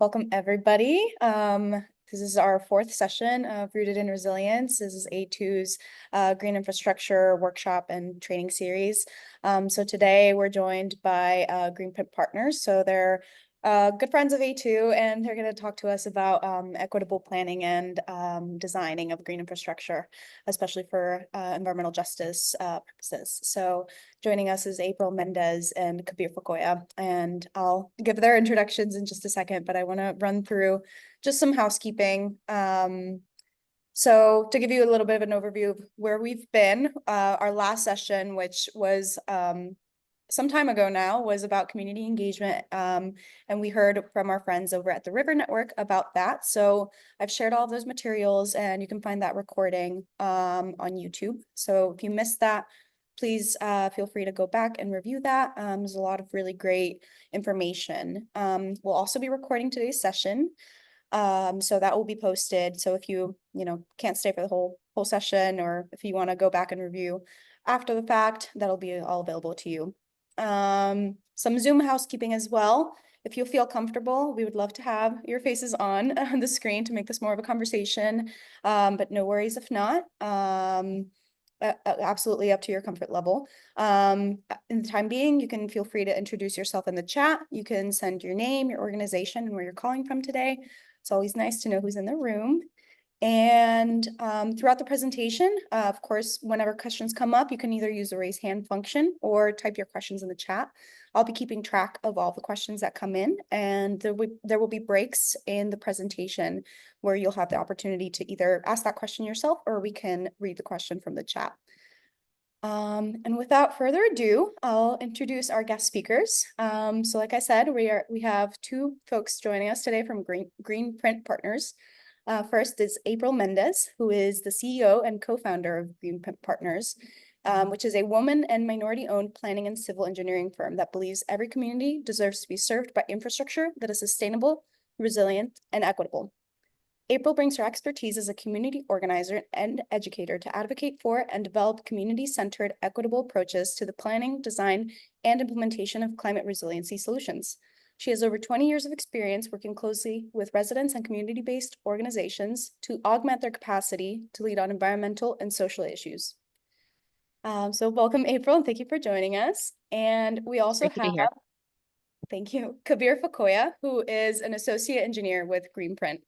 Welcome, everybody. This is our fourth session of Rooted in Resilience. This is A2's Green Infrastructure Workshop and Training Series. So today we're joined by Greenprint Partners. So they're good friends of A2, and they're going to talk to us about equitable planning and designing of green infrastructure, especially for environmental justice purposes. So joining us is April Mendez and Kabir Fakoya, and I'll give their introductions in just a second, but I want to run through just some housekeeping. So to give you a little bit of an overview of where we've been, our last session, which was some time ago now, was about community engagement, and we heard from our friends over at the River Network about that. So I've shared all of those materials, and you can find that recording on YouTube. So if you missed that, please feel free to go back and review that. There's a lot of really great information. We'll also be recording today's session, so that will be posted. So if you can't stay for the whole session, or if you want to go back and review after the fact, that'll be all available to you. Some Zoom housekeeping as well. If you feel comfortable, we would love to have your faces on the screen to make this more of a conversation, but no worries if not. Absolutely up to your comfort level. In the time being, you can feel free to introduce yourself in the chat. You can send your name, your organization, and where you're calling from today. It's always nice to know who's in the room. And throughout the presentation, of course, whenever questions come up, you can either use the raise hand function or type your questions in the chat. I'll be keeping track of all the questions that come in, and there will be breaks in the presentation where you'll have the opportunity to either ask that question yourself, or we can read the question from the chat. And without further ado, I'll introduce our guest speakers. So like I said, we have two folks joining us today from Greenprint Partners. First is April Mendez, who is the CEO and co-founder of Greenprint Partners, which is a woman and minority-owned planning and civil engineering firm that believes every community deserves to be served by infrastructure that is sustainable, resilient, and equitable. April brings her expertise as a community organizer and educator to advocate for and develop community-centered, equitable approaches to the planning, design, and implementation of climate resiliency solutions. She has over 20 years of experience working closely with residents and community-based organizations to augment their capacity to lead on environmental and social issues. So welcome, April, and thank you for joining us. And we also have, thank you, Kabir Fakoya, who is an associate engineer with Greenprint.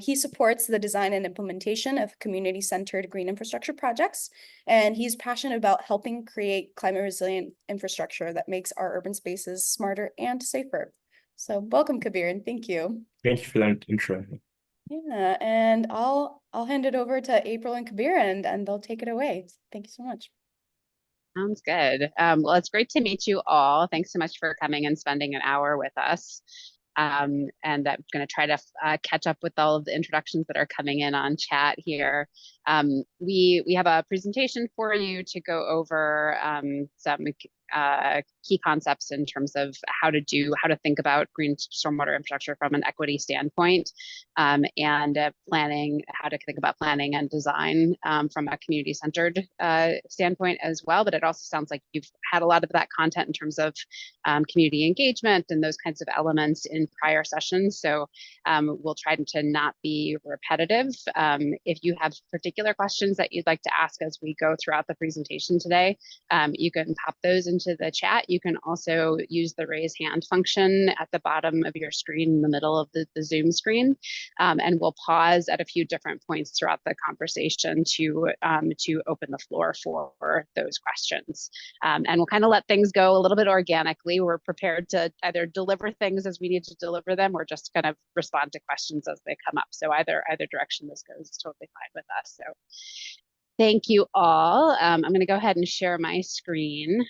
He supports the design and implementation of community-centered green infrastructure projects, and he's passionate about helping create climate-resilient infrastructure that makes our urban spaces smarter and safer. So welcome, Kabir, and thank you. Thank you for that intro. Yeah, and I'll hand it over to April and Kabir, and they'll take it away. Thank you so much. Sounds good. Well, it's great to meet you all. Thanks so much for coming and spending an hour with us. And I'm going to try to catch up with all of the introductions that are coming in on chat here. We have a presentation for you to go over some key concepts in terms of how to think about green stormwater infrastructure from an equity standpoint, and planning, how to think about planning and design from a community-centered standpoint as well. But it also sounds like you've had a lot of that content in terms of community engagement and those kinds of elements in prior sessions. So we'll try to not be repetitive. If you have particular questions that you'd like to ask as we go throughout the presentation today, you can pop those into the chat. You can also use the raise hand function at the bottom of your screen in the middle of the Zoom screen. And we'll pause at a few different points throughout the conversation to open the floor for those questions. And we'll kind of let things go a little bit organically. We're prepared to either deliver things as we need to deliver them, or just kind of respond to questions as they come up. So either direction this goes is totally fine with us. So thank you all. I'm going to go ahead and share my screen.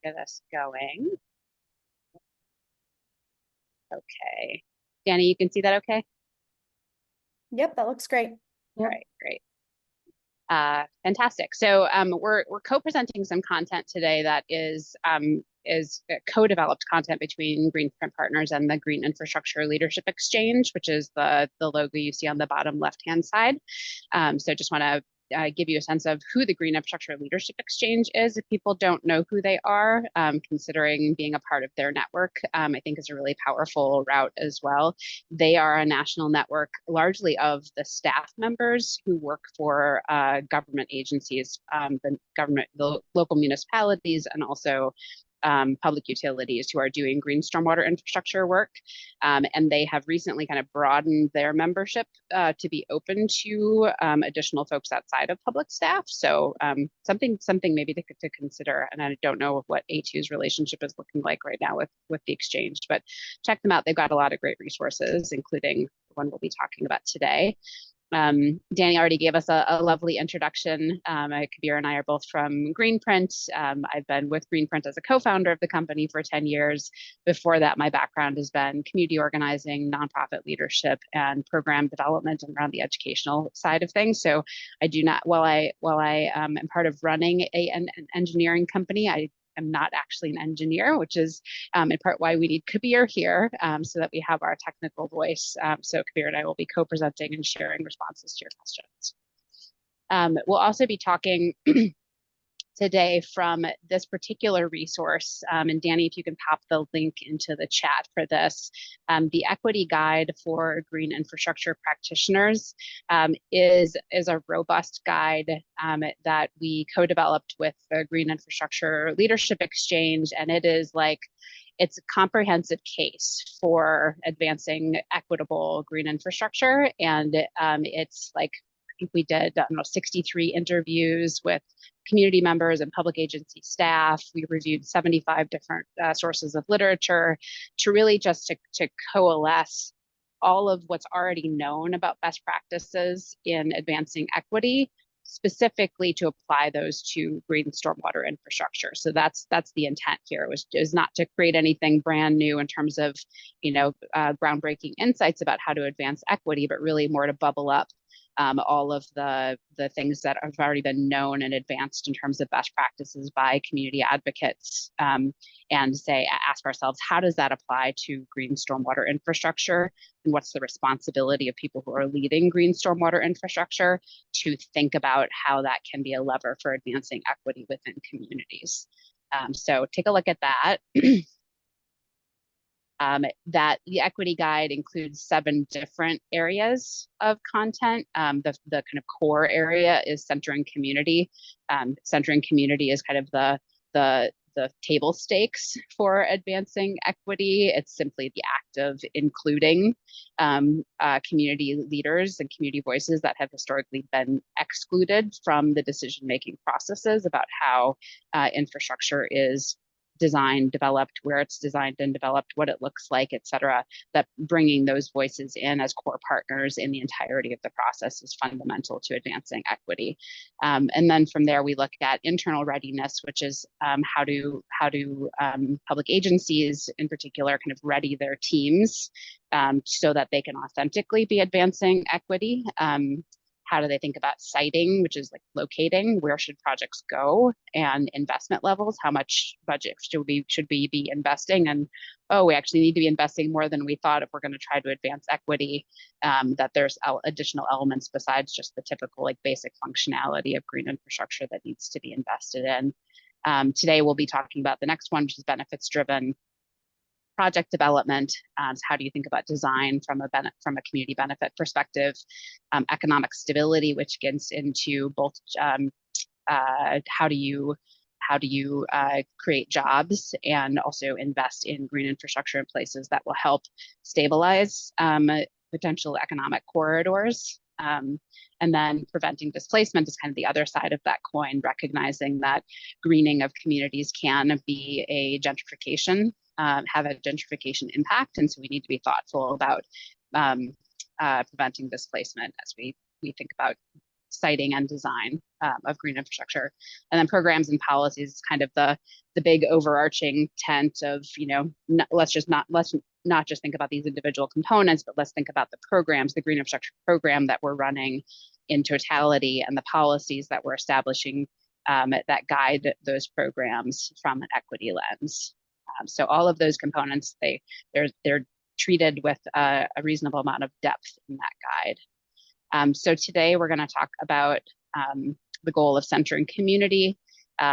Get us going. Okay. Dany, you can see that okay? Yep, that looks great. All right, great. Fantastic. So we're co-presenting some content today that is co-developed content between Greenprint Partners and the Green Infrastructure Leadership Exchange, which is the logo you see on the bottom left-hand side. So just want to give you a sense of who the Green Infrastructure Leadership Exchange is. If people don't know who they are, considering being a part of their network, I think is a really powerful route as well. They are a national network largely of the staff members who work for government agencies, the local municipalities, and also public utilities who are doing green stormwater infrastructure work. And they have recently kind of broadened their membership to be open to additional folks outside of public staff. So something maybe to consider. And I don't know what A2's relationship is looking like right now with the exchange, but check them out. They've got a lot of great resources, including the one we'll be talking about today. Dany already gave us a lovely introduction. Kabir and I are both from Greenprint. I've been with Greenprint as a co-founder of the company for 10 years. Before that, my background has been community organizing, nonprofit leadership, and program development and around the educational side of things. So I do not, while I am part of running an engineering company, I'm not actually an engineer, which is in part why we need Kabir here, so that we have our technical voice. So Kabir and I will be co-presenting and sharing responses to your questions. We'll also be talking today from this particular resource, and Dany, if you can pop the link into the chat for this, the Equity Guide for Green Infrastructure Practitioners is a robust guide that we co-developed with the Green Infrastructure Leadership Exchange, and it's a comprehensive case for advancing equitable green infrastructure, and it's like, I think we did 63 interviews with community members and public agency staff. We reviewed 75 different sources of literature to really just to coalesce all of what's already known about best practices in advancing equity, specifically to apply those to green stormwater infrastructure. So that's the intent here, is not to create anything brand new in terms of groundbreaking insights about how to advance equity, but really more to bubble up all of the things that have already been known and advanced in terms of best practices by community advocates, and ask ourselves, how does that apply to green stormwater infrastructure? And what's the responsibility of people who are leading green stormwater infrastructure to think about how that can be a lever for advancing equity within communities? So take a look at that. That the Equity Guide includes 7 different areas of content. The kind of core area is centering community. Centering community is kind of the table stakes for advancing equity. It's simply the act of including community leaders and community voices that have historically been excluded from the decision-making processes about how infrastructure is designed, developed, where it's designed and developed, what it looks like, et cetera, that bringing those voices in as core partners in the entirety of the process is fundamental to advancing equity. And then from there, we look at internal readiness, which is how do public agencies in particular kind of ready their teams so that they can authentically be advancing equity. How do they think about siting, which is like locating, where should projects go, and investment levels, how much budget should we be investing, and we actually need to be investing more than we thought if we're going to try to advance equity, that there's additional elements besides just the typical like basic functionality of green infrastructure that needs to be invested in. Today we'll be talking about the next one, which is benefits driven project development. So how do you think about design from a community benefit perspective? Economic stability, which gets into both how do you create jobs and also invest in green infrastructure in places that will help stabilize potential economic corridors. And then preventing displacement is kind of the other side of that coin, recognizing that greening of communities can be a gentrification, have a gentrification impact. And so we need to be thoughtful about preventing displacement as we think about siting and design of green infrastructure. And then programs and policies is kind of the big overarching tent of, let's not just think about these individual components, but let's think about the programs, the green infrastructure program that we're running in totality, and the policies that we're establishing that guide those programs from an equity lens. So all of those components, they're treated with a reasonable amount of depth in that guide. So today we're going to talk about the goal of centering community,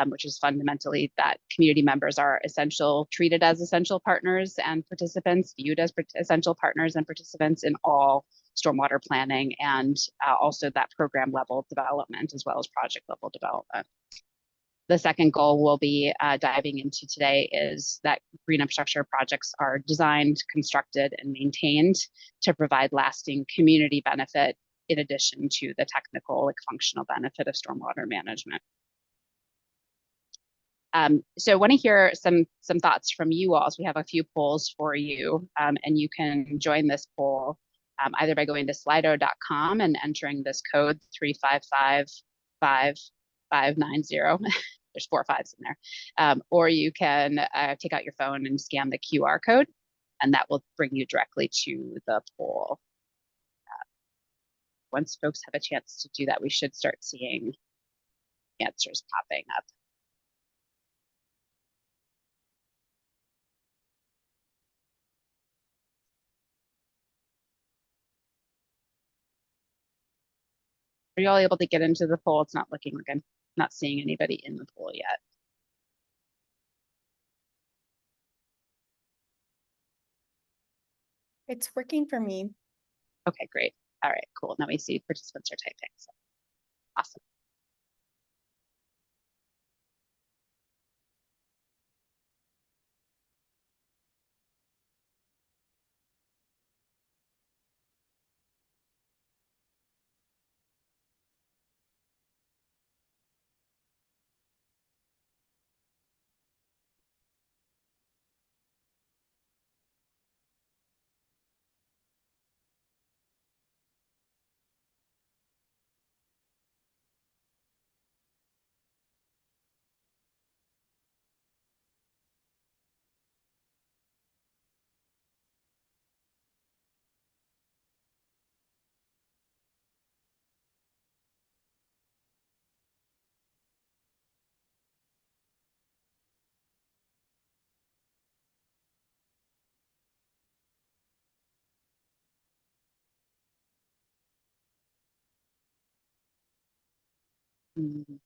which is fundamentally that community members are treated as essential partners and participants, viewed as essential partners and participants in all stormwater planning, and also that program level development as well as project level development. The second goal we'll be diving into today is that green infrastructure projects are designed, constructed, and maintained to provide lasting community benefit in addition to the technical, functional benefit of stormwater management. So I want to hear some thoughts from you all. So we have a few polls for you, and you can join this poll either by going to slido.com and entering this code 3555590. There's 4 5s in there. Or you can take out your phone and scan the QR code, and that will bring you directly to the poll. Once folks have a chance to do that, we should start seeing answers popping up. Are you all able to get into the poll? It's not looking like I'm not seeing anybody in the poll yet. It's working for me. Okay, great. All right, cool. Now we see participants are typing. So awesome. Mm.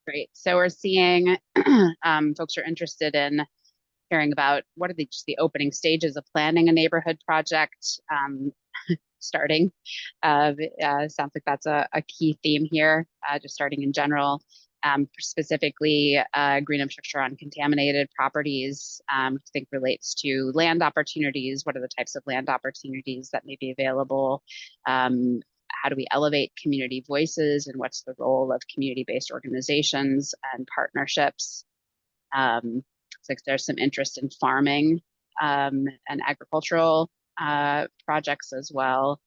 Great. So we're seeing folks are interested in hearing about what are just the opening stages of planning a neighborhood project. Starting. Sounds like that's a key theme here, just starting in general. Specifically, green infrastructure on contaminated properties, I think relates to land opportunities. What are the types of land opportunities that may be available? How do we elevate community voices, and what's the role of community-based organizations and partnerships? Looks like there's some interest in farming and agricultural projects as well.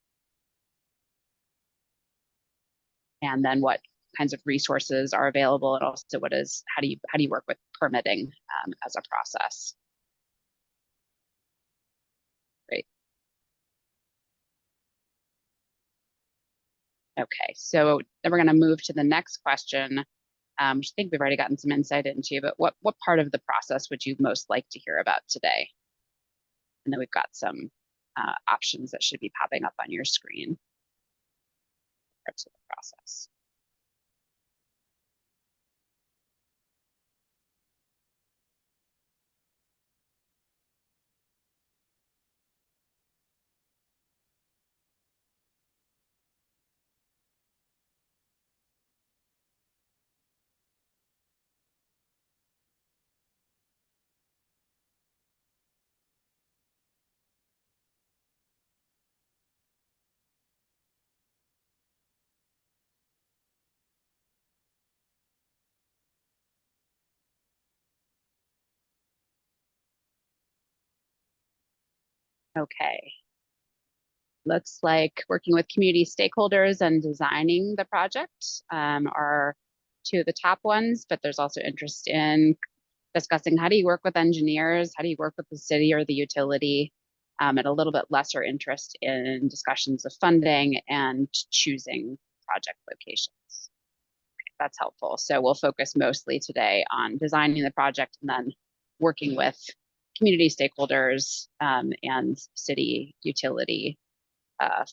And then what kinds of resources are available, and also how do you work with permitting as a process? Great. Okay, so then we're going to move to the next question, which I think we've already gotten some insight into, but what part of the process would you most like to hear about today? And then we've got some options that should be popping up on your screen. Parts of the process. Okay. Looks like working with community stakeholders and designing the project are two of the top ones, but there's also interest in discussing how do you work with engineers, how do you work with the city or the utility, and a little bit lesser interest in discussions of funding and choosing project locations. Okay, that's helpful. So we'll focus mostly today on designing the project and then working with community stakeholders and city utility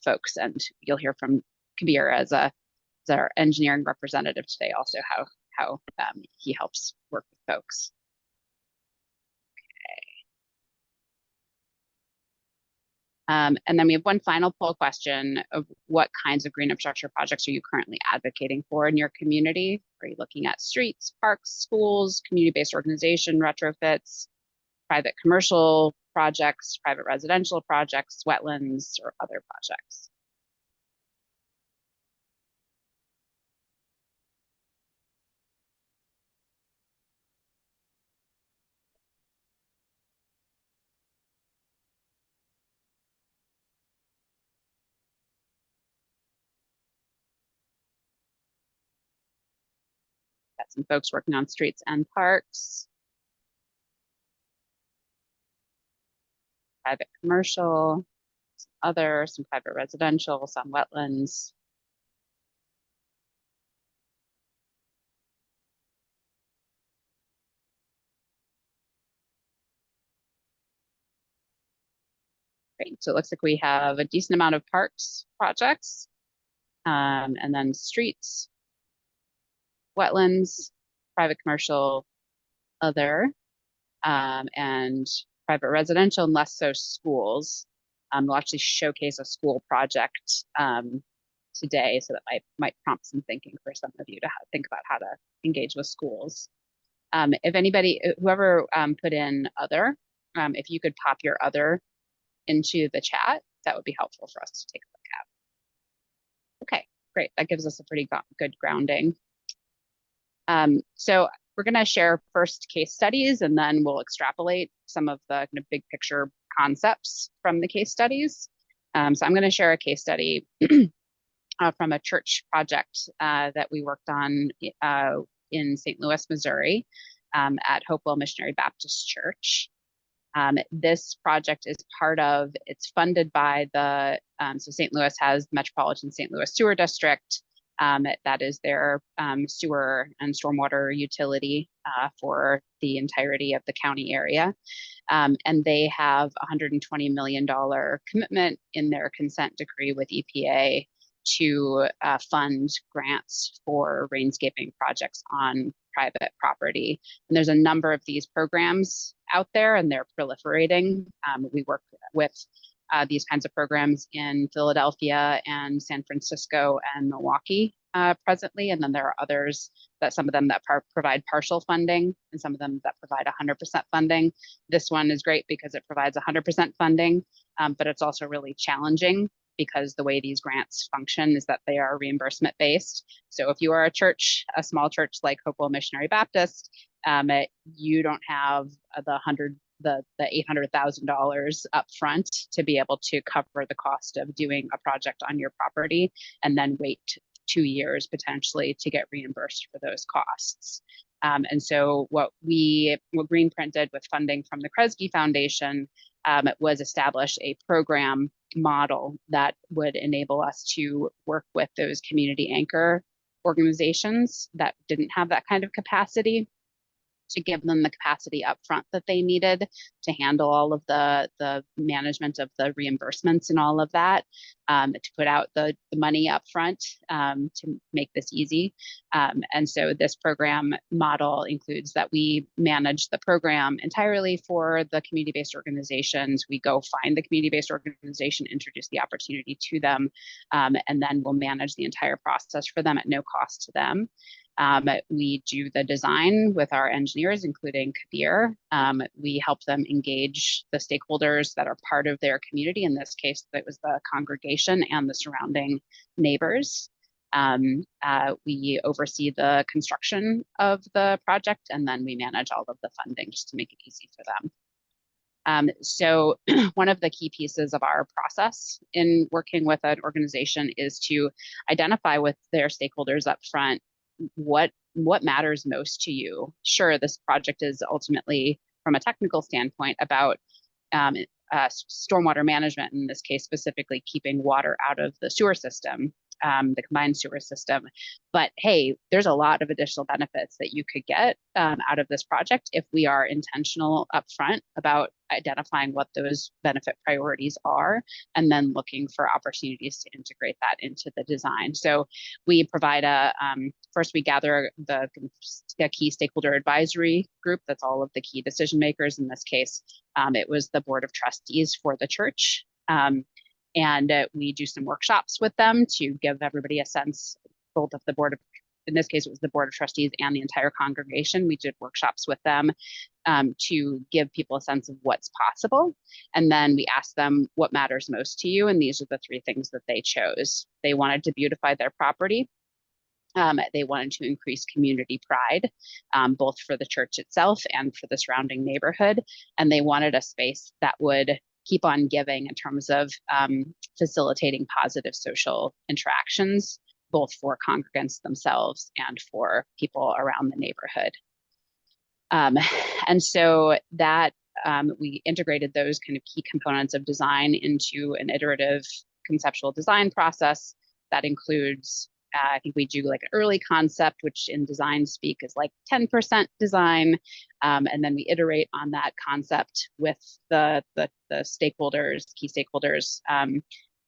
folks. And you'll hear from Kabir as our engineering representative today, also how he helps work with folks. And then we have one final poll question of what kinds of green infrastructure projects are you currently advocating for in your community? Are you looking at streets, parks, schools, community-based organization retrofits, private commercial projects, private residential projects, wetlands, or other projects? Got some folks working on streets and parks, private commercial, some private residential, some wetlands. Great. So it looks like we have a decent amount of parks projects, and then streets, wetlands, private commercial, other, and private residential, and less so schools. We'll actually showcase a school project today, so that might prompt some thinking for some of you to think about how to engage with schools. If anybody, whoever put in other, if you could pop your other into the chat, that would be helpful for us to take a look at. Okay, great. That gives us a pretty good grounding. So we're going to share first case studies, and then we'll extrapolate some of the kind of big picture concepts from the case studies. So I'm going to share a case study from a church project that we worked on in St. Louis, Missouri, at Hopewell Missionary Baptist Church. This project is it's funded by so St. Louis has Metropolitan St. Louis Sewer District. That is their sewer and stormwater utility for the entirety of the county area. And they have a $120 million commitment in their consent decree with EPA to fund grants for rainscaping projects on private property. And there's a number of these programs out there, and they're proliferating. We work with these kinds of programs in Philadelphia and San Francisco and Milwaukee presently. And then there are others, some of them that provide partial funding, and some of them that provide 100% funding. This one is great because it provides 100% funding, but it's also really challenging because the way these grants function is that they are reimbursement based. So if you are a small church like Hopewell Missionary Baptist, you don't have the $800,000 up front to be able to cover the cost of doing a project on your property, and then wait 2 years potentially to get reimbursed for those costs. And so what Greenprint did with funding from the Kresge Foundation was establish a program model that would enable us to work with those community anchor organizations that didn't have that kind of capacity, to give them the capacity up front that they needed to handle all of the management of the reimbursements and all of that, to put out the money up front to make this easy. And so this program model includes that we manage the program entirely for the community-based organizations. We go find the community-based organization, introduce the opportunity to them, and then we'll manage the entire process for them at no cost to them. We do the design with our engineers, including Kabir. We help them engage the stakeholders that are part of their community. In this case, that was the congregation and the surrounding neighbors. We oversee the construction of the project, and then we manage all of the funding just to make it easy for them. So one of the key pieces of our process in working with an organization is to identify with their stakeholders up front what matters most to you. Sure, this project is ultimately, from a technical standpoint, about stormwater management, in this case specifically keeping water out of the sewer system. the combined sewer system. But hey, there's a lot of additional benefits that you could get out of this project if we are intentional upfront about identifying what those benefit priorities are, and then looking for opportunities to integrate that into the design. So we provide first we gather the key stakeholder advisory group. That's all of the key decision makers. In this case, it was the board of trustees for the church. And we do some workshops with them to give everybody a sense, both of the board of, in this case, it was the board of trustees and the entire congregation. We did workshops with them to give people a sense of what's possible. And then we asked them what matters most to you. And these are the three things that they chose. They wanted to beautify their property. They wanted to increase community pride, both for the church itself and for the surrounding neighborhood. And they wanted a space that would keep on giving in terms of facilitating positive social interactions, both for congregants themselves and for people around the neighborhood. And so that we integrated those kind of key components of design into an iterative conceptual design process that includes, I think we do like an early concept, which in design speak is like 10% design. And then we iterate on that concept with the stakeholders, key stakeholders,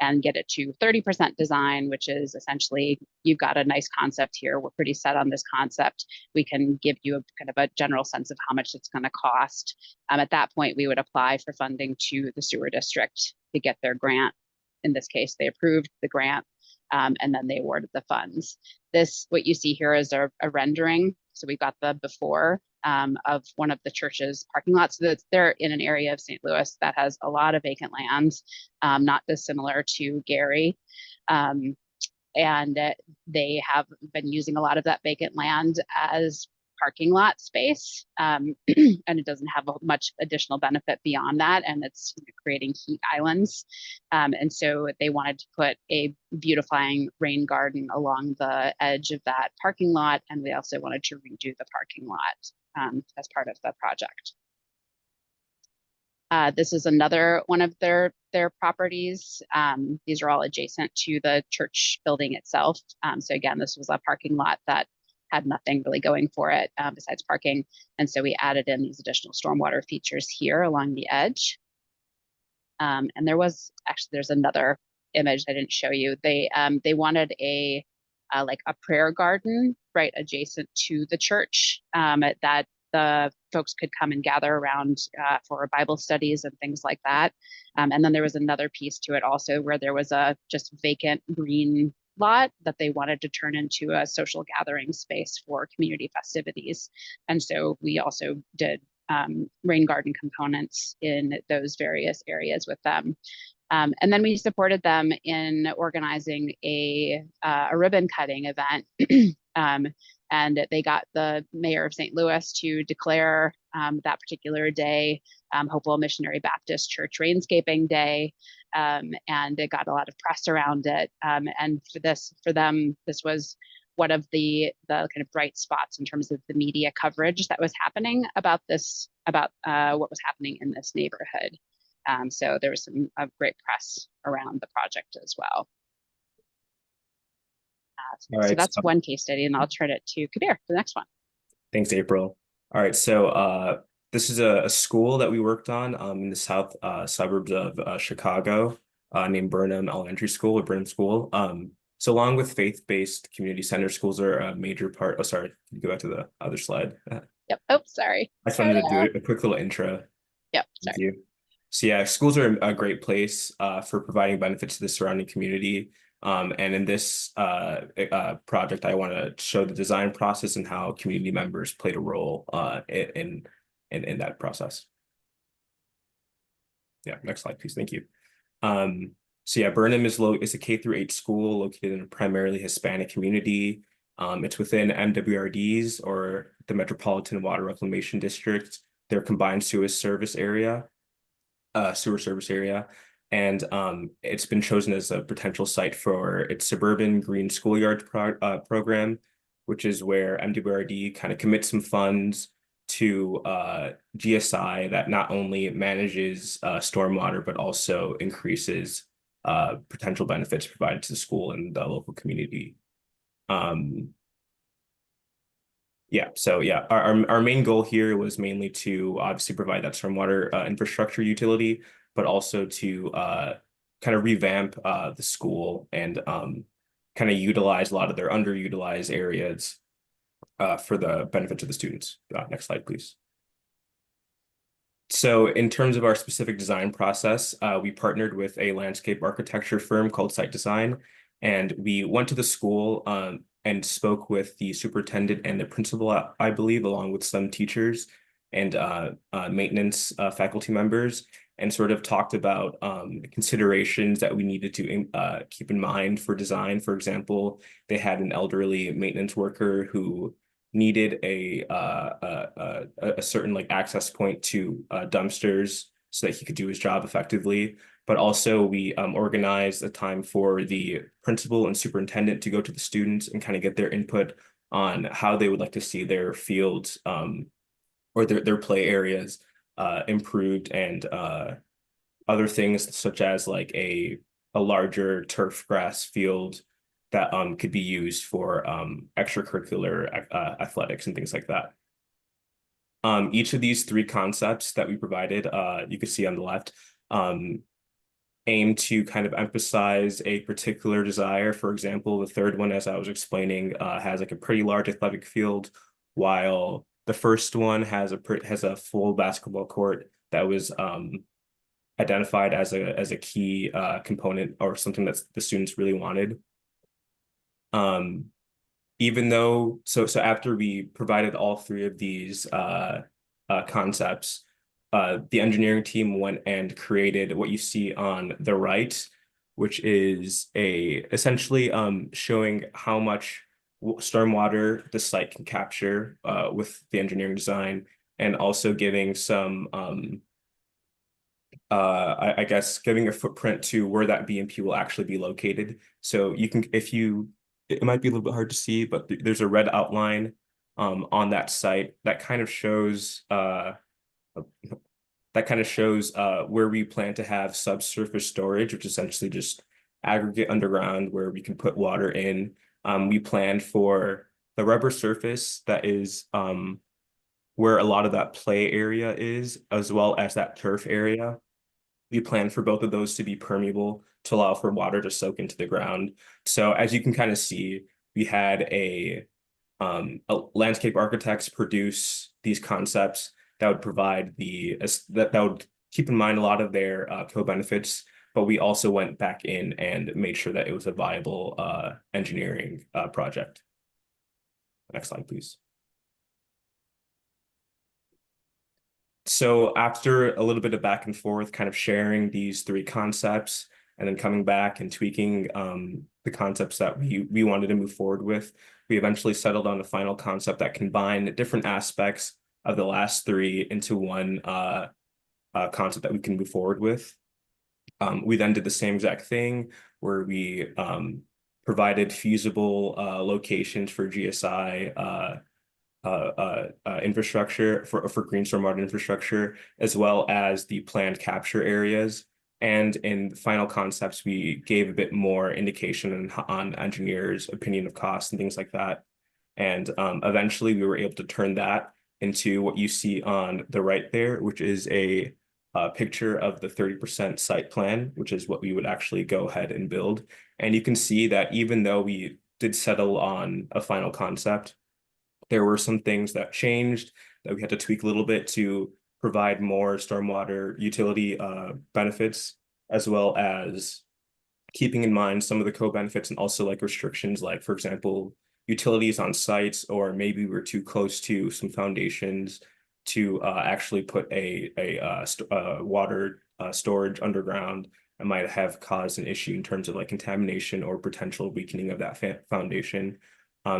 and get it to 30% design, which is essentially, you've got a nice concept here. We're pretty set on this concept. We can give you a kind of a general sense of how much it's going to cost. At that point, we would apply for funding to the sewer district to get their grant. In this case, they approved the grant. And then they awarded the funds. This, what you see here is a rendering. So we've got the before of one of the church's parking lots. So they're in an area of St. Louis that has a lot of vacant land, not dissimilar to Gary. And they have been using a lot of that vacant land as parking lot space, and it doesn't have much additional benefit beyond that, and it's creating heat islands. And so they wanted to put a beautifying rain garden along the edge of that parking lot, and we also wanted to redo the parking lot as part of the project. This is another one of their properties. These are all adjacent to the church building itself. So again, this was a parking lot that had nothing really going for it besides parking. And so we added in these additional stormwater features here along the edge. And there's another image I didn't show you. They wanted like a prayer garden right adjacent to the church that the folks could come and gather around for Bible studies and things like that. And then there was another piece to it also where there was a just vacant green lot that they wanted to turn into a social gathering space for community festivities. And so we also did rain garden components in those various areas with them. And then we supported them in organizing a ribbon cutting event. And they got the mayor of St. Louis to declare that particular day Hopewell Missionary Baptist Church Rainscaping Day. And it got a lot of press around it. And for them, this was one of the kind of bright spots in terms of the media coverage that was happening about what was happening in this neighborhood. So there was some great press around the project as well. So that's one case study, and I'll turn it to Kabir for the next one. Thanks, April. All right, so this is a school that we worked on in the south suburbs of Chicago, named Burnham Elementary School or Burnham School. So along with faith-based community center, schools are a major part. Oh, sorry, can you go back to the other slide? Yep. Oh, sorry. I just wanted to do a quick little intro. Yep. Thank you. So yeah, schools are a great place for providing benefits to the surrounding community. And in this project, I want to show the design process and how community members played a role in that process. Yeah, next slide, please. Thank you. So yeah, Burnham is a K-8 school located in a primarily Hispanic community. It's within MWRD's or the Metropolitan Water Reclamation District, their combined sewer service area. And it's been chosen as a potential site for its suburban green schoolyard program, which is where MWRD kind of commits some funds to GSI that not only manages stormwater, but also increases potential benefits provided to the school and the local community. Yeah, so yeah, our main goal here was mainly to obviously provide that stormwater infrastructure utility, but also to kind of revamp the school and kind of utilize a lot of their underutilized areas for the benefit of the students. Next slide, please. So in terms of our specific design process, we partnered with a landscape architecture firm called Site Design, and we went to the school and spoke with the superintendent and the principal, I believe, along with some teachers and maintenance faculty members, and sort of talked about considerations that we needed to keep in mind for design. For example, they had an elderly maintenance worker who needed a certain like access point to dumpsters so that he could do his job effectively. But also we organized a time for the principal and superintendent to go to the students and kind of get their input on how they would like to see their fields or their play areas improved, and other things such as like a larger turf grass field that could be used for extracurricular athletics and things like that. Each of these three concepts that we provided, you can see on the left, aim to kind of emphasize a particular desire. For example, the third one, as I was explaining, has like a pretty large athletic field, while the first one has a full basketball court that was identified as a key component or something that the students really wanted. Even though, so after we provided all three of these concepts, the engineering team went and created what you see on the right, which is essentially showing how much stormwater the site can capture with the engineering design, and also giving some I guess giving a footprint to where that BMP will actually be located. So you can, it might be a little bit hard to see, but there's a red outline on that site that kind of shows where we plan to have subsurface storage, which is essentially just aggregate underground where we can put water in. We planned for the rubber surface that is where a lot of that play area is, as well as that turf area. We plan for both of those to be permeable to allow for water to soak into the ground. So as you can kind of see, we had a landscape architects produce these concepts that would provide that would keep in mind a lot of their co-benefits, but we also went back in and made sure that it was a viable engineering project. Next slide, please. So after a little bit of back and forth, kind of sharing these three concepts and then coming back and tweaking the concepts that we wanted to move forward with, we eventually settled on a final concept that combined different aspects of the last three into one concept that we can move forward with. We then did the same exact thing where we provided feasible locations for GSI infrastructure for green stormwater infrastructure, as well as the planned capture areas. And in the final concepts, we gave a bit more indication on engineers' opinion of cost and things like that. And eventually we were able to turn that into what you see on the right there, which is a picture of the 30% site plan, which is what we would actually go ahead and build. And you can see that even though we did settle on a final concept, there were some things that changed that we had to tweak a little bit to provide more stormwater utility benefits, as well as keeping in mind some of the co-benefits and also like restrictions, like, for example, utilities on sites, or maybe we're too close to some foundations to actually put a water storage underground. It might have caused an issue in terms of like contamination or potential weakening of that foundation.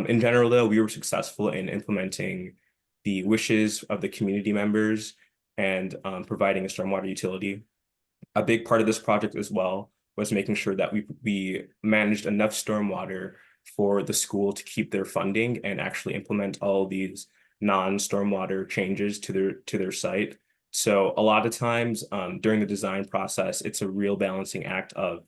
In general, though, we were successful in implementing the wishes of the community members and providing a stormwater utility. A big part of this project as well was making sure that we managed enough stormwater for the school to keep their funding and actually implement all these non-stormwater changes to their site. So a lot of times during the design process, it's a real balancing act of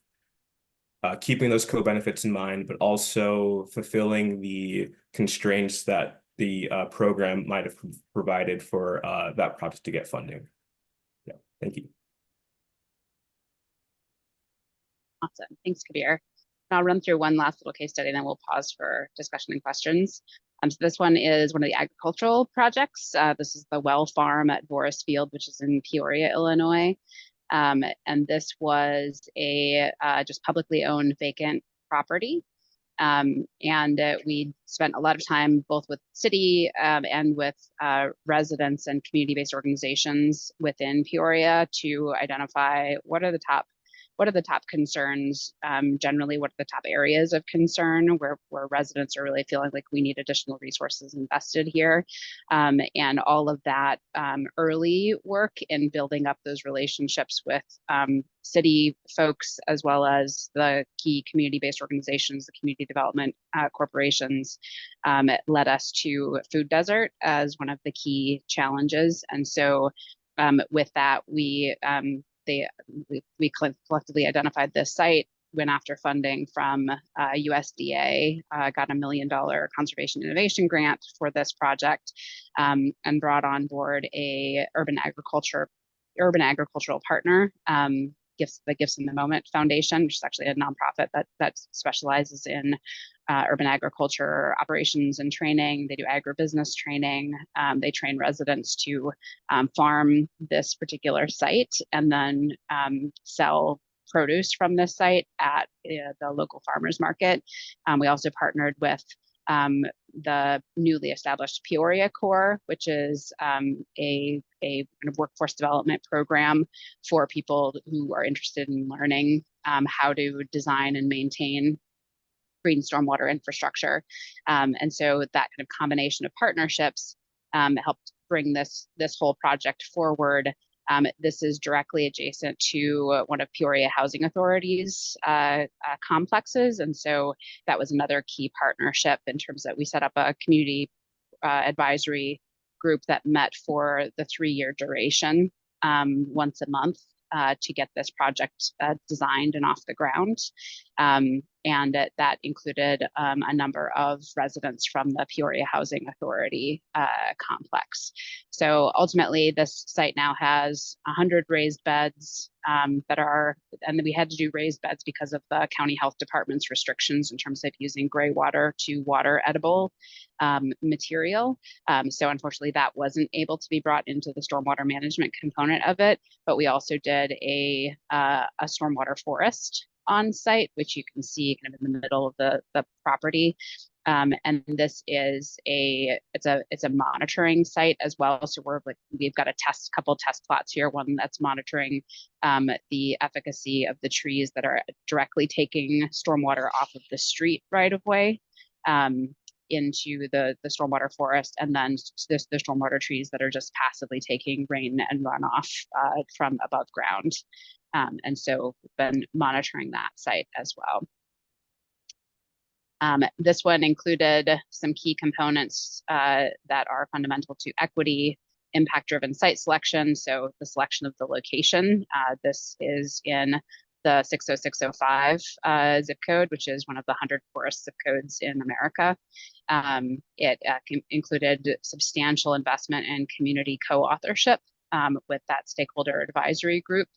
keeping those co-benefits in mind, but also fulfilling the constraints that the program might have provided for that project to get funding. Yeah, thank you. Awesome. Thanks, Kabir. I'll run through one last little case study, and then we'll pause for discussion and questions. So this one is one of the agricultural projects. This is the well farm at Boris Field, which is in Peoria, Illinois. And this was a just publicly owned vacant property. We spent a lot of time both with city and with residents and community-based organizations within Peoria to identify what are the top concerns, generally what are the top areas of concern where residents are really feeling like we need additional resources invested here. And all of that early work in building up those relationships with city folks, as well as the key community-based organizations, the community development corporations, led us to food desert as one of the key challenges. And so with that, we collectively identified this site, went after funding from USDA, got $1 million conservation innovation grant for this project, and brought on board a urban agricultural partner, the Gifts in the Moment Foundation, which is actually a nonprofit that specializes in urban agriculture operations and training. They do agribusiness training. They train residents to farm this particular site and then sell produce from this site at the local farmers market. We also partnered with the newly established Peoria Corps, which is a workforce development program for people who are interested in learning how to design and maintain green stormwater infrastructure. And so that kind of combination of partnerships helped bring this whole project forward. This is directly adjacent to one of Peoria Housing Authority's complexes. And so that was another key partnership in terms that we set up a community advisory group that met for the 3-year duration once a month to get this project designed and off the ground. And that included a number of residents from the Peoria Housing Authority complex. So ultimately, this site now has 100 raised beds and we had to do raised beds because of the county health department's restrictions in terms of using gray water to water edible material. So unfortunately, that wasn't able to be brought into the stormwater management component of it, but we also did a stormwater forest on site, which you can see kind of in the middle of the property. And this is it's a monitoring site as well. So we've got a couple test plots here, one that's monitoring the efficacy of the trees that are directly taking stormwater off of the street right of way into the stormwater forest, and then the stormwater trees that are just passively taking rain and runoff from above ground. And so we've been monitoring that site as well. This one included some key components that are fundamental to equity, impact-driven site selection. So the selection of the location. This is in the 60605 zip code, which is one of the 100 poorest zip codes in America. It included substantial investment in community co-authorship with that stakeholder advisory group.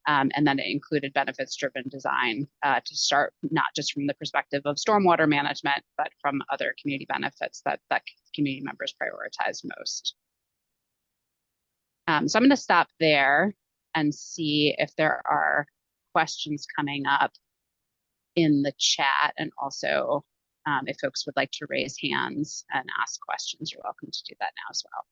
And then it included benefits-driven design to start not just from the perspective of stormwater management, but from other community benefits that community members prioritize most. So I'm going to stop there and see if there are questions coming up in the chat, and also if folks would like to raise hands and ask questions, you're welcome to do that now as well.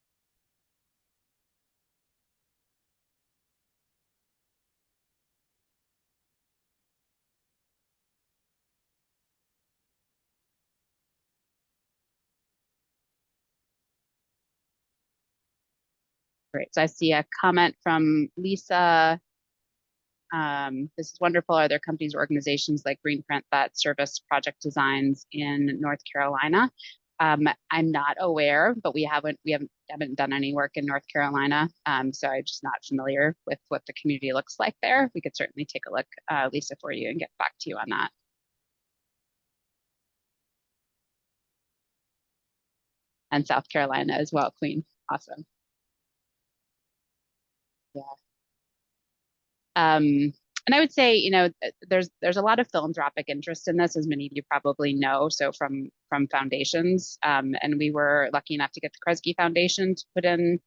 Great. So I see a comment from Lisa. This is wonderful. Are there companies or organizations like Greenprint that service project designs in North Carolina? I'm not aware, but we haven't done any work in North Carolina. So I'm just not familiar with what the community looks like there. We could certainly take a look, Lisa, for you and get back to you on that. And South Carolina as well, Queen. Awesome. Yeah. And I would say, you know, there's a lot of philanthropic interest in this, as many of you probably know. So from foundations, and we were lucky enough to get the Kresge Foundation to put in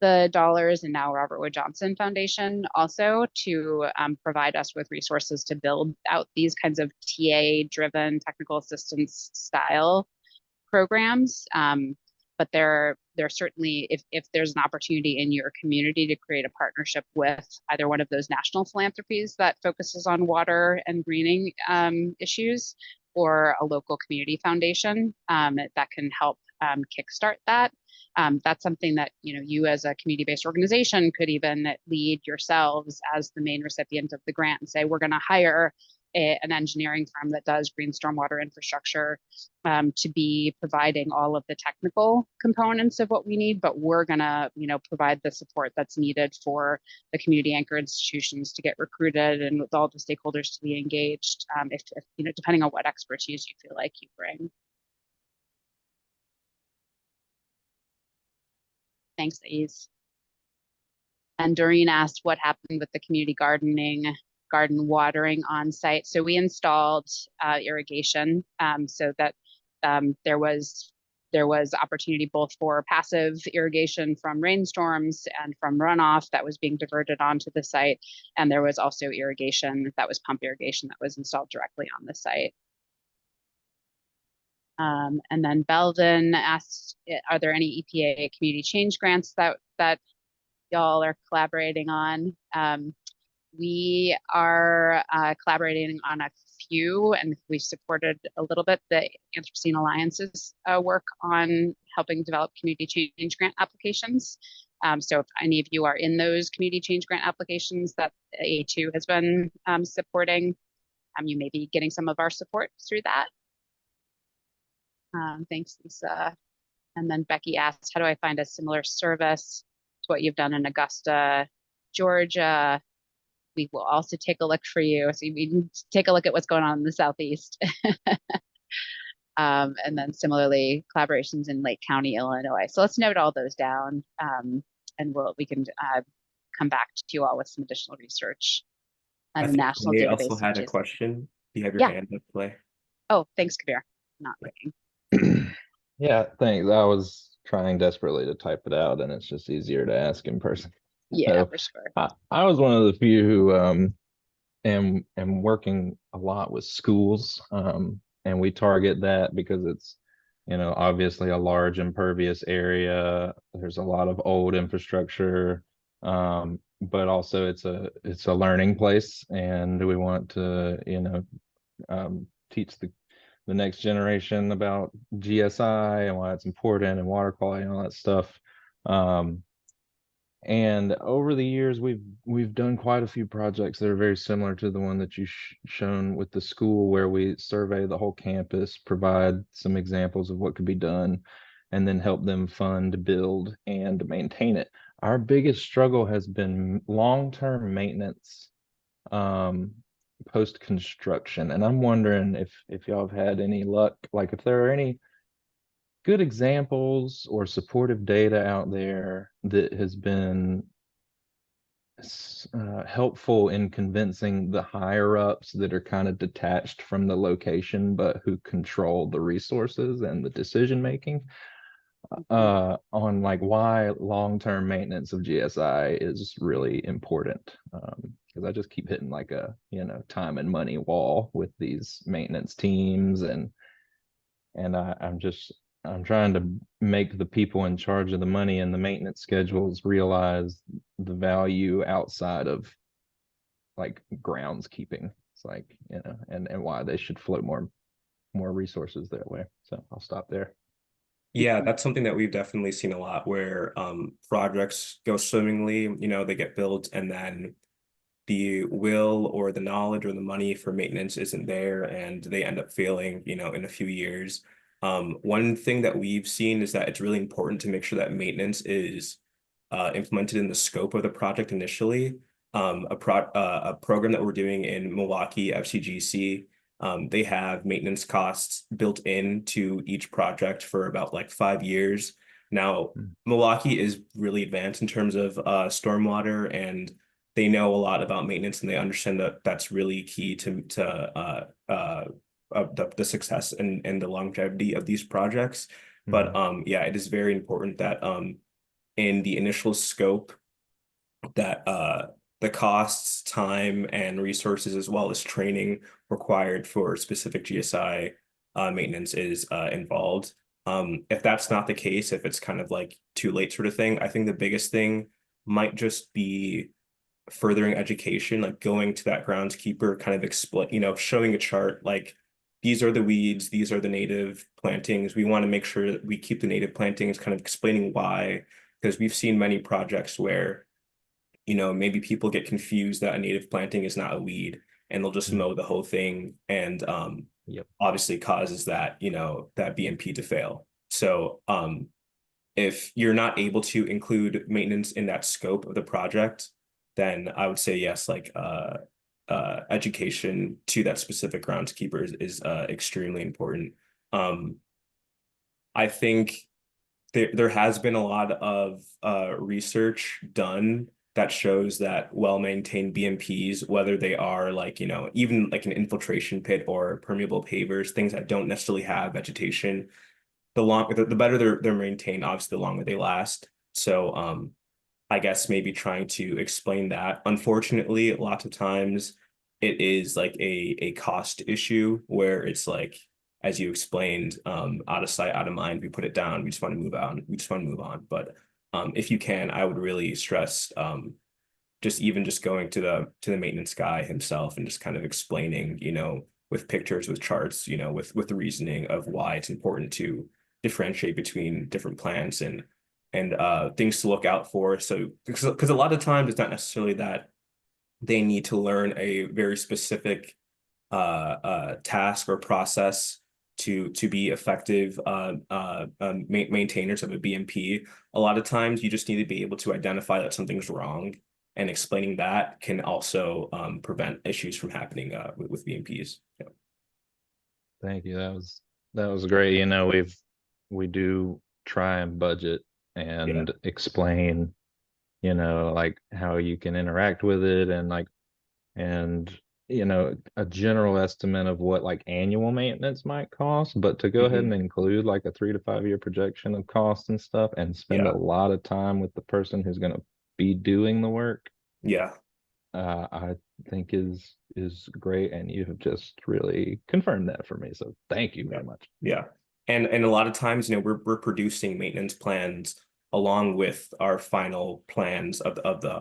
the dollars, and now Robert Wood Johnson Foundation also to provide us with resources to build out these kinds of TA-driven technical assistance style programs. But there certainly, if there's an opportunity in your community to create a partnership with either one of those national philanthropies that focuses on water and greening issues, or a local community foundation that can help kickstart that. That's something that, you know, you as a community-based organization could even lead yourselves as the main recipient of the grant and say, we're going to hire an engineering firm that does green stormwater infrastructure to be providing all of the technical components of what we need, but we're gonna, you know, provide the support that's needed for the community anchor institutions to get recruited and with all the stakeholders to be engaged, if you know, depending on what expertise you feel like you bring. Thanks, Ais. And Doreen asked what happened with the community garden watering on site. So we installed irrigation so that there was opportunity both for passive irrigation from rainstorms and from runoff that was being diverted onto the site. And there was also irrigation that was pump irrigation that was installed directly on the site. And then Belden asked, are there any EPA community change grants that y'all are collaborating on? We are collaborating on a few, and we supported a little bit the Anthropocene Alliance's work on helping develop community change grant applications. So if any of you are in those community change grant applications that A2 has been supporting, you may be getting some of our support through that. Thanks, Lisa. And then Becky asked, how do I find a similar service to what you've done in Augusta, Georgia? We will also take a look for you. So we can take a look at what's going on in the Southeast. And then similarly, collaborations in Lake County, Illinois. So let's note all those down, and we can come back to you all with some additional research on the national They database. also had a question. You have your hand up, play. Oh, thanks, Kabir. Not looking. Yeah, thanks. I was trying desperately to type it out, and it's just easier to ask in person. Yeah, So for sure. I was one of the few who am working a lot with schools, and we target that because it's, you know, obviously a large impervious area. There's a lot of old infrastructure, but also it's a learning place, and we want to, you know, teach the next generation about GSI and why it's important and water quality and all that stuff. And over the years, we've done quite a few projects that are very similar to the one that you shown with the school, where we survey the whole campus, provide some examples of what could be done, and then help them fund, build, and maintain it. Our biggest struggle has been long-term maintenance, post-construction. And I'm wondering if y'all have had any luck, like if there are any good examples or supportive data out there that has been helpful in convincing the higher ups that are kind of detached from the location, but who control the resources and the decision making, on like why long-term maintenance of GSI is really important. Because I just keep hitting like a, you know, time and money wall with these maintenance teams, and I'm trying to make the people in charge of the money and the maintenance schedules realize the value outside of like groundskeeping. It's like, you know, and why they should float more resources that way. So I'll stop there. Yeah, that's something that we've definitely seen a lot, where projects go swimmingly, you know, they get built, and then the will or the knowledge or the money for maintenance isn't there, and they end up failing, you know, in a few years. One thing that we've seen is that it's really important to make sure that maintenance is implemented in the scope of the project initially. A program that we're doing in Milwaukee, FCGC, they have maintenance costs built into each project for about like 5 years. Now, Milwaukee is really advanced in terms of stormwater, and they know a lot about maintenance, and they understand that that's really key to the success and the longevity of these projects. But yeah, it is very important that in the initial scope that the costs, time, and resources, as well as training required for specific GSI maintenance is involved. If that's not the case, if it's kind of like too late sort of thing, I think the biggest thing might just be furthering education, like going to that groundskeeper, kind of explain, showing a chart, like these are the weeds, these are the native plantings. We want to make sure that we keep the native plantings, kind of explaining why, because we've seen many projects where, maybe people get confused that a native planting is not a weed, and they'll just mow the whole thing, and obviously causes that, that BMP to fail. So if you're not able to include maintenance in that scope of the project, then I would say yes, like education to that specific groundskeeper is extremely important. I think there has been a lot of research done that shows that well-maintained BMPs, whether they are like, even like an infiltration pit or permeable pavers, things that don't necessarily have vegetation, the better they're maintained, obviously, the longer they last. So I guess maybe trying to explain that. Unfortunately, lots of times it is like a cost issue where it's like, as you explained, out of sight, out of mind, we put it down, we just want to move on, But if you can, I would really stress just going to the maintenance guy himself and just kind of explaining, with pictures, with charts, with the reasoning of why it's important to differentiate between different plants and things to look out for. So because a lot of times it's not necessarily that they need to learn a very specific task or process to be effective maintainers of a BMP. A lot of times you just need to be able to identify that something's wrong, and explaining that can also prevent issues from happening with BMPs. Yeah. Thank you. That was great. We do try and budget and explain, like how you can interact with it, and a general estimate of what like annual maintenance might cost, but to go ahead and include like a 3 to 5 year projection of costs and stuff, and spend a lot of time with the person who's going to be doing the work. I think is great, and you have just really confirmed that for me. So thank you very much. Yeah. And a lot of times, we're producing maintenance plans along with our final plans of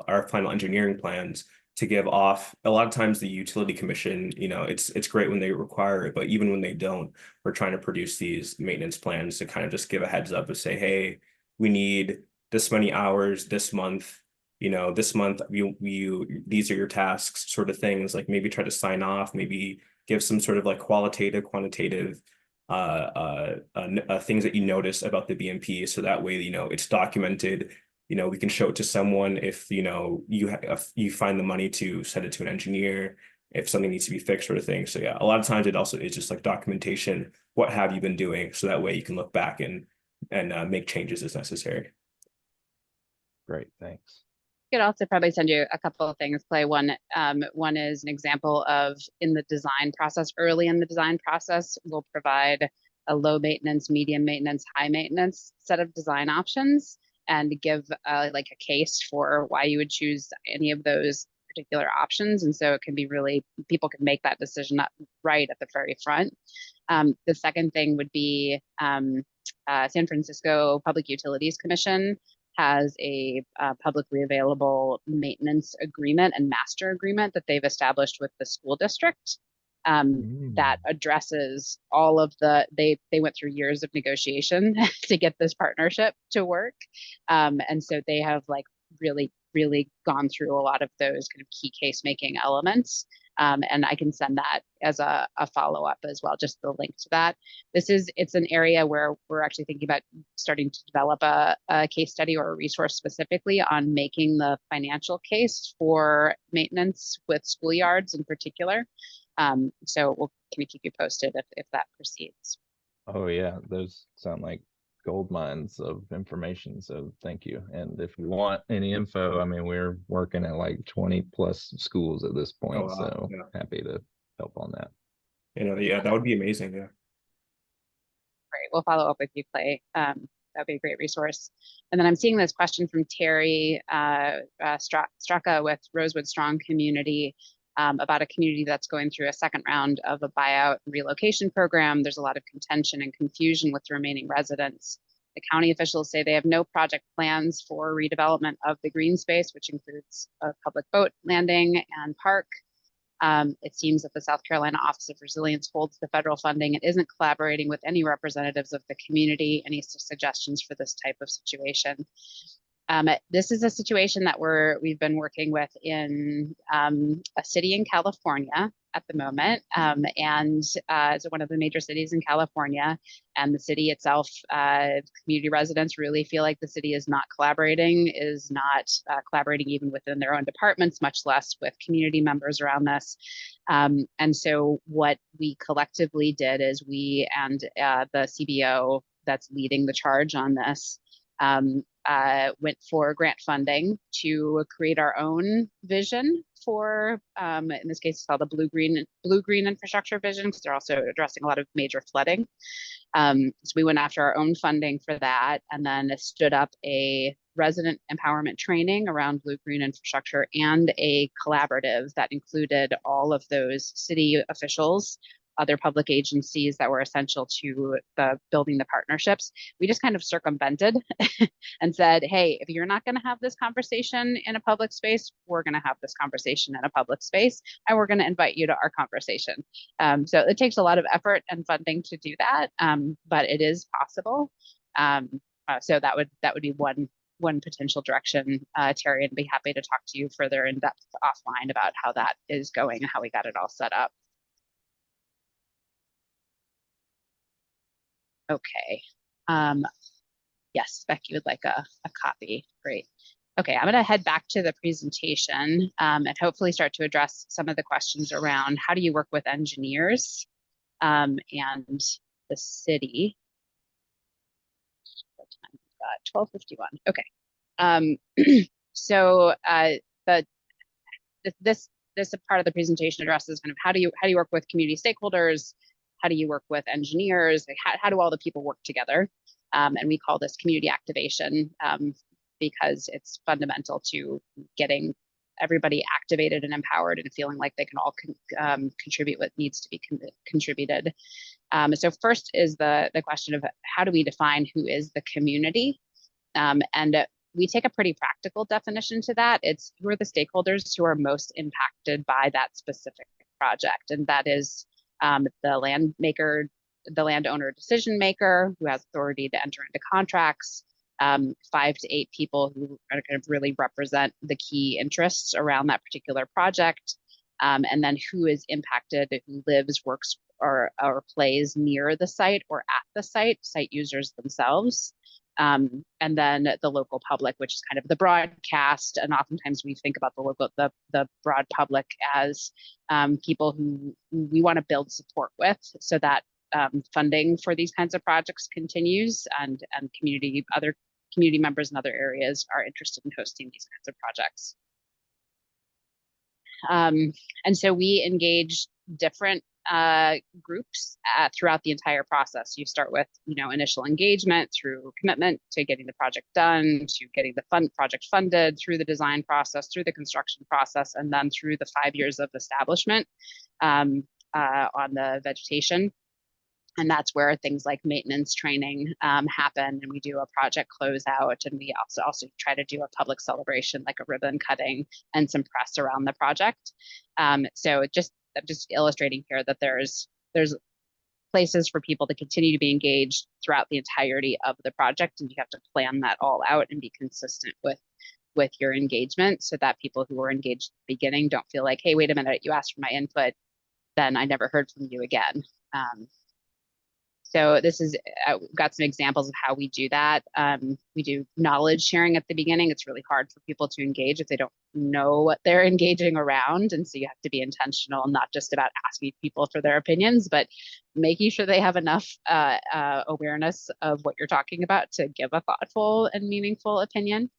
our final engineering plans to give off. A lot of times the utility commission, it's great when they require it, but even when they don't, we're trying to produce these maintenance plans to kind of just give a heads up and say, hey, we need this many hours this month. This month these are your tasks, sort of things, like maybe try to sign off, maybe give some sort of like qualitative, quantitative things that you notice about the BMP, so that way it's documented. We can show it to someone if you find the money to send it to an engineer if something needs to be fixed, sort of thing. So yeah, a lot of times it also is just like documentation. What have you been doing? So that way you can look back and make changes as necessary. Great, thanks. Could also probably send you a couple of things, Clay. One is an example of in the design process, early in the design process, we'll provide a low maintenance, medium maintenance, high maintenance set of design options, and give like a case for why you would choose any of those particular options. And so it can be really, people can make that decision right at the very front. The second thing would be San Francisco Public Utilities Commission has a publicly available maintenance agreement and master agreement that they've established with the school district that addresses all of they went through years of negotiation to get this partnership to work. And so they have like really gone through a lot of those kind of key case making elements. And I can send that as a follow-up as well, just the link to that. It's an area where we're actually thinking about starting to develop a case study or a resource specifically on making the financial case for maintenance with schoolyards in particular. So can we keep you posted if that proceeds? Oh yeah, those sound like gold mines of information. So thank you. And if you want any info, I mean, we're working at like 20 plus schools at this point. wow. So Yeah. happy to help on that. Yeah, that would be amazing. Yeah. Great. We'll follow up with you, Clay. That'd be a great resource. And then I'm seeing this question from Terry Straka with Rosewood Strong Community about a community that's going through a second round of a buyout and relocation program. There's a lot of contention and confusion with the remaining residents. The county officials say they have no project plans for redevelopment of the green space, which includes a public boat landing and park. It seems that the South Carolina Office of Resilience holds the federal funding and isn't collaborating with any representatives of the community. Any suggestions for this type of situation? This is a situation that we've been working with in a city in California at the moment, and it's one of the major cities in California. And the city itself, community residents really feel like the city is not collaborating even within their own departments, much less with community members around this. And so what we collectively did is we and the CBO that's leading the charge on this went for grant funding to create our own vision for, in this case, it's called the blue-green infrastructure vision, because they're also addressing a lot of major flooding. So we went after our own funding for that, and then stood up a resident empowerment training around blue-green infrastructure and a collaborative that included all of those city officials, other public agencies that were essential to building the partnerships. We just kind of circumvented and said, hey, if you're not going to have this conversation in a public space, we're going to have this conversation in a public space, and we're going to invite you to our conversation. So it takes a lot of effort and funding to do that, but it is possible. So that would be one potential direction, Terry, and be happy to talk to you further in depth offline about how that is going and how we got it all set up. Okay. Yes, Becky would like a copy. Great. Okay, I'm going to head back to the presentation and hopefully start to address some of the questions around how do you work with engineers and the city. What time is that? 12:51. Okay. So this part of the presentation addresses kind of how do you work with community stakeholders. How do you work with engineers? Like how do all the people work together? And we call this community activation because it's fundamental to getting everybody activated and empowered and feeling like they can all contribute what needs to be contributed. So first is the question of how do we define who is the community? And we take a pretty practical definition to that. It's who are the stakeholders who are most impacted by that specific project, and that is the landowner decision maker who has authority to enter into contracts, 5 to 8 people who are going to really represent the key interests around that particular project, and then who is impacted, who lives, works, or plays near the site or at the site users themselves. And then the local public, which is kind of the broadcast, and oftentimes we think about the broad public as people who we want to build support with, so that funding for these kinds of projects continues, and other community members in other areas are interested in hosting these kinds of projects. And so we engage different groups throughout the entire process. You start with, initial engagement through commitment to getting the project done, to getting the project funded, through the design process, through the construction process, and then through the 5 years of establishment on the vegetation. And that's where things like maintenance training happen, and we do a project closeout, and we also try to do a public celebration, like a ribbon cutting and some press around the project. So I'm just illustrating here that there's places for people to continue to be engaged throughout the entirety of the project, and you have to plan that all out and be consistent with with your engagement, so that people who were engaged at the beginning don't feel like, hey, wait a minute, you asked for my input, then I never heard from you again. So this is, we've got some examples of how we do that. We do knowledge sharing at the beginning. It's really hard for people to engage if they don't know what they're engaging around. And so you have to be intentional, not just about asking people for their opinions, but making sure they have enough awareness of what you're talking about to give a thoughtful and meaningful opinion.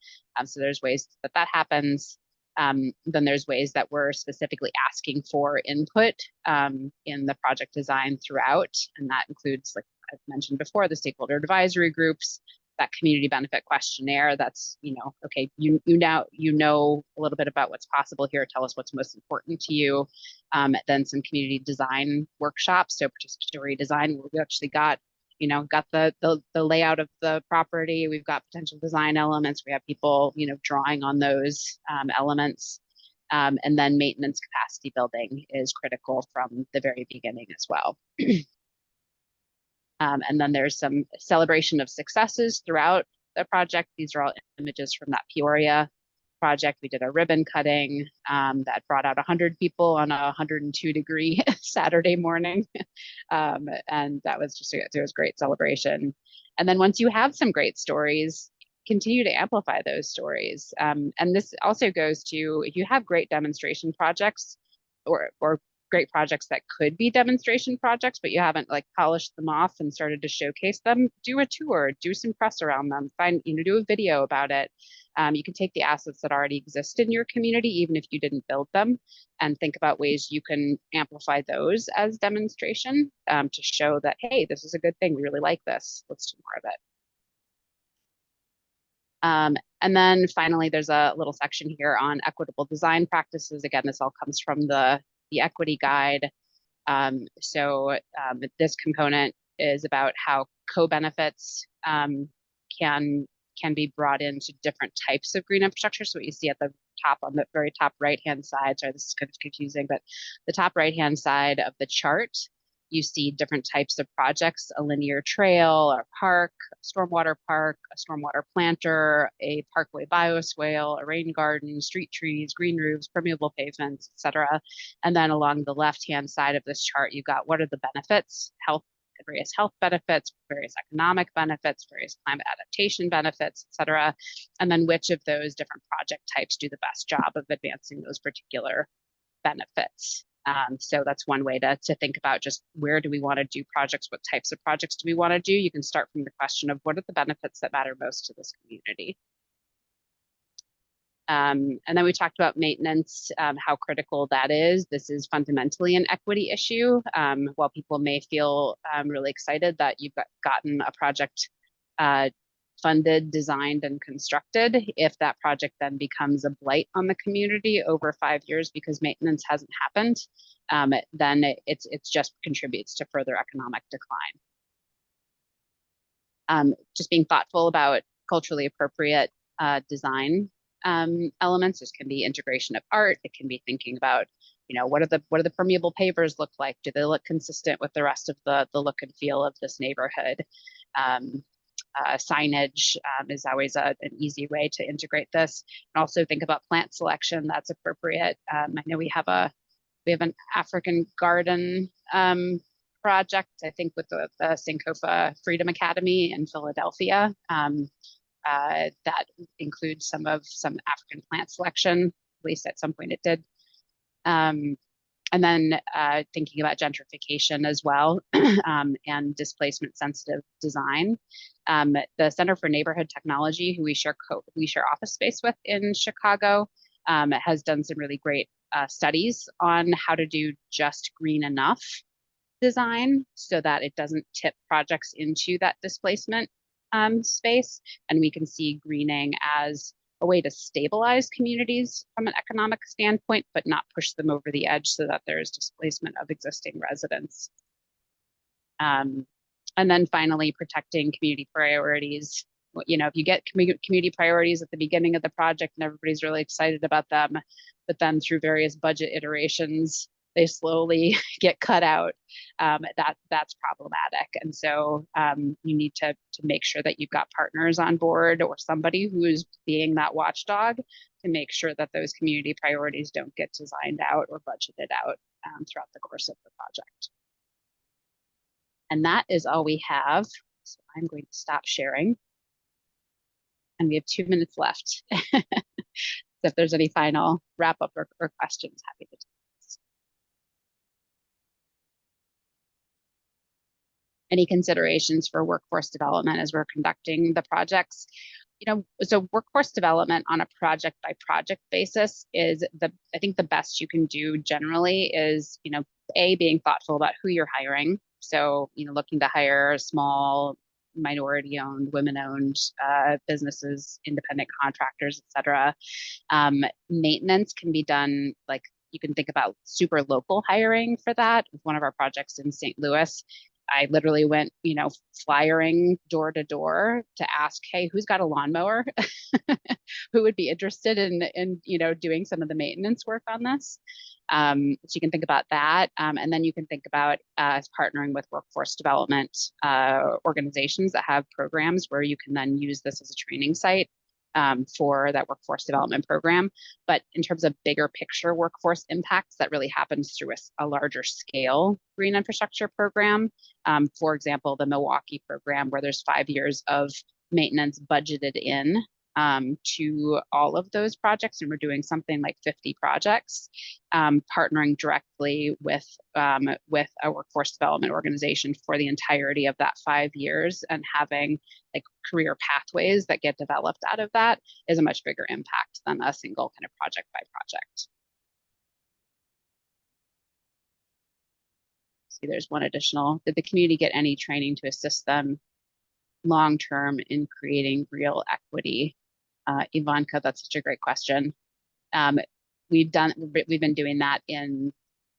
So there's ways that that happens. Then there's ways that we're specifically asking for input in the project design throughout. And that includes, like I've mentioned before, the stakeholder advisory groups, that community benefit questionnaire. That's, okay, you know a little bit about what's possible here. Tell us what's most important to you. Then some community design workshops. So participatory design, we actually got the layout of the property. We've got potential design elements. We have people, drawing on those elements. And then maintenance capacity building is critical from the very beginning as well. And then there's some celebration of successes throughout the project. These are all images from that Peoria project. We did a ribbon cutting that brought out 100 people on a 102-degree Saturday morning. And that was it was great celebration. And then once you have some great stories, continue to amplify those stories. And this also goes to, if you have great demonstration projects or great projects that could be demonstration projects, but you haven't polished them off and started to showcase them, do a tour, do some press around them, do a video about it. You can take the assets that already exist in your community, even if you didn't build them, and think about ways you can amplify those as demonstration to show that, hey, this is a good thing. We really like this. Let's do more of it. And then finally, there's a little section here on equitable design practices. Again, this all comes from the equity guide. So this component is about how co-benefits can be brought into different types of green infrastructure. So what you see at the top, on the very top right-hand side, sorry, this is kind of confusing, but the top right-hand side of the chart, you see different types of projects: a linear trail, a park, a stormwater planter, a parkway bioswale, a rain garden, street trees, green roofs, permeable pavements, etc. And then along the left-hand side of this chart, you've got what are the benefits: various health benefits, various economic benefits, various climate adaptation benefits, etc. And then which of those different project types do the best job of advancing those particular benefits. So that's one way to think about just where do we want to do projects, what types of projects do we want to do. You can start from the question of what are the benefits that matter most to this community. And then we talked about maintenance, how critical that is. This is fundamentally an equity issue. While people may feel really excited that you've gotten a project funded, designed, and constructed, if that project then becomes a blight on the community over 5 years because maintenance hasn't happened, then it just contributes to further economic decline. Just being thoughtful about culturally appropriate design elements. This can be integration of art. It can be thinking about, what do the permeable pavers look like? Do they look consistent with the rest of the look and feel of this neighborhood? Signage is always an easy way to integrate this. And also think about plant selection that's appropriate. I know we have an African garden project, I think, with the Sankofa Freedom Academy in Philadelphia. That includes some African plant selection, at least at some point it did. And then thinking about gentrification as well, and displacement sensitive design. The Center for Neighborhood Technology, who we share office space with in Chicago, has done some really great studies on how to do just green enough design so that it doesn't tip projects into that displacement space. And we can see greening as a way to stabilize communities from an economic standpoint, but not push them over the edge so that there is displacement of existing residents. And then finally, protecting community priorities. If you get community priorities at the beginning of the project and everybody's really excited about them, but then through various budget iterations, they slowly get cut out, that's problematic. And so you need to make sure that you've got partners on board or somebody who is being that watchdog to make sure that those community priorities don't get designed out or budgeted out throughout the course of the project. And that is all we have. So I'm going to stop sharing. And we have 2 minutes left. So if there's any final wrap up or questions, happy to take this. Any considerations for workforce development as we're conducting the projects? So workforce development on a project by project basis is I think the best you can do generally is, being thoughtful about who you're hiring. So, looking to hire small, minority-owned, women-owned businesses, independent contractors, et cetera. Maintenance can be done, like you can think about super local hiring for that. With one of our projects in St. Louis, I literally went, flyering door to door to ask, hey, who's got a lawnmower? Who would be interested in doing some of the maintenance work on this? So you can think about that. And then you can think about partnering with workforce development organizations that have programs where you can then use this as a training site for that workforce development program. But in terms of bigger picture workforce impacts, that really happens through a larger scale green infrastructure program. For example, the Milwaukee program, where there's 5 years of maintenance budgeted in to all of those projects, and we're doing something like 50 projects, partnering directly with a workforce development organization for the entirety of that 5 years, and having like career pathways that get developed out of that is a much bigger impact than a single kind of project by project. See, there's one additional. Did the community get any training to assist them long-term in creating real equity? Ivanka, that's such a great question. We've been doing that in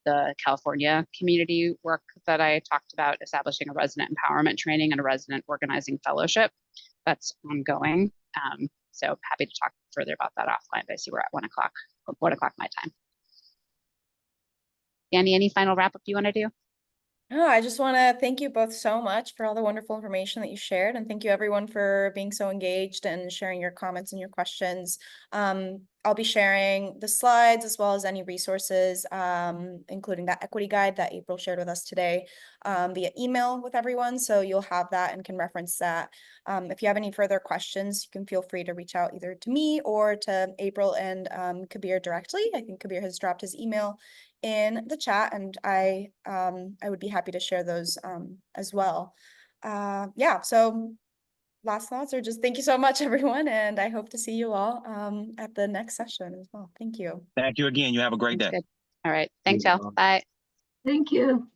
the California community work that I talked about, establishing a resident empowerment training and a resident organizing fellowship. That's ongoing. So happy to talk further about that offline, but I see we're at 1 o'clock my time. Dany, any final wrap up you want to do? No, I just want to thank you both so much for all the wonderful information that you shared, and thank you everyone for being so engaged and sharing your comments and your questions. I'll be sharing the slides as well as any resources, including that equity guide that April shared with us today, via email with everyone. So you'll have that and can reference that. If you have any further questions, you can feel free to reach out either to me or to April and Kabir directly. I think Kabir has dropped his email in the chat, and I would be happy to share those as well. Yeah, so last thoughts are just thank you so much, everyone, and I hope to see you all at the next session as well. Thank you. Thank you again. You have a great day. Good. All right. Thanks, y'all. Bye. Thank you.